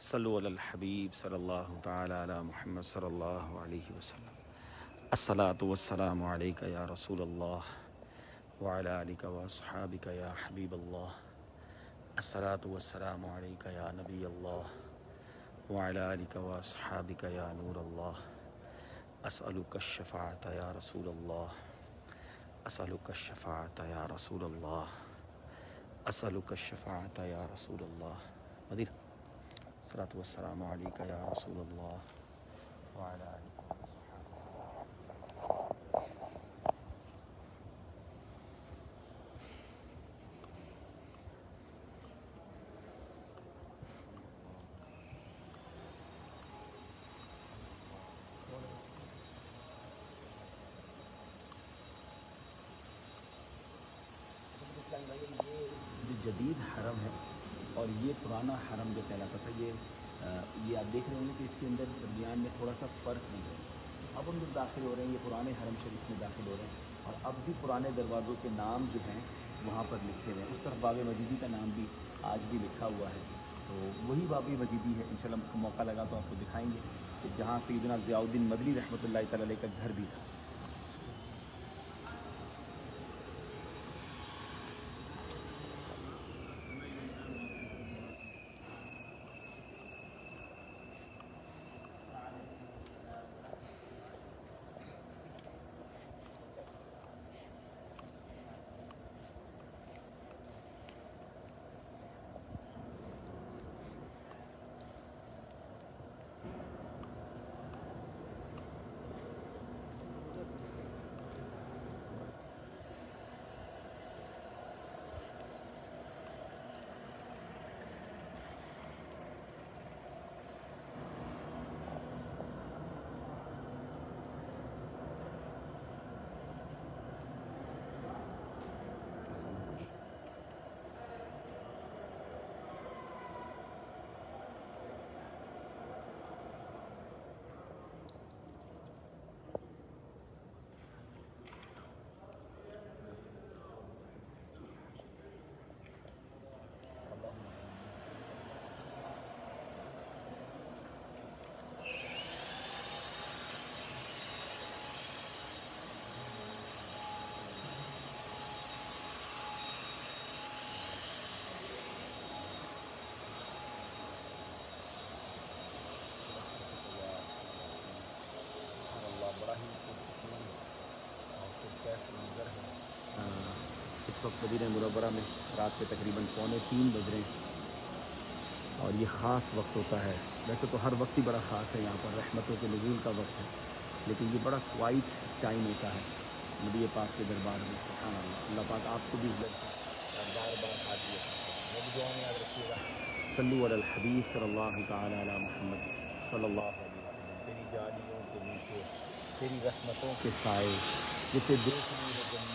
صلو علی الحبیب صلی اللہ تعالی علی محمد صلی اللہ علیہ وسلم۔ الصلاۃ والسلام علیک یا رسول اللہ وعلی آلک واصحابک یا حبیب اللہ۔ الصلاۃ والسلام علیک یا نبی اللہ وعلی آلک واصحابک یا نور اللہ۔ اسألک الشفاعۃ یا رسول اللہ، اسألک الشفاعۃ یا رسول اللہ، اسألک الشفاعۃ یا رسول اللہ۔ مدینہ الصلاۃ والسلام علیک یا رسول اللہ وعلی آلک جو جدید حرم ہے اور یہ پرانا حرم جو کہلاتا تھا، یہ آپ دیکھ رہے ہوں گے کہ اس کے اندر درمیان میں تھوڑا سا فرق بھی ہے۔ اب ہم لوگ داخل ہو رہے ہیں، یہ پرانے حرم شریف میں داخل ہو رہے ہیں، اور اب بھی پرانے دروازوں کے نام جو ہیں وہاں پر لکھے ہوئے ہیں۔ اس طرف باب مجیدی کا نام بھی آج بھی لکھا ہوا ہے، تو وہی باب مجیدی ہے۔ انشاءاللہ موقع لگا تو آپ کو دکھائیں گے کہ جہاں سیدنا ضیاء الدین مدنی رحمۃ اللہ تعالی علیہ کا گھر بھی تھا۔ بڑا ہی منظر ہے۔ اس وقت مدینہ منورہ میں رات کے تقریباً 2:45 بج رہے ہیں، اور یہ خاص وقت ہوتا ہے۔ ویسے تو ہر وقت ہی بڑا خاص ہے، یہاں پر رحمتوں کے نزول کا وقت ہے، لیکن یہ بڑا کوائٹ ٹائم ہوتا ہے نبی پاک کے دربار میں۔ سبحان اللہ۔ اللہ پاک آپ کو بھی بار بار حاضر دعا میں یاد رکھیے گا۔ صلو علی الحبیب صلی اللہ تعالی علی محمد صلی اللہ علیہ وسلم۔ تیری جالیوں کے نیچے، تیری رحمتوں کے سائے، جسے دیکھنے میں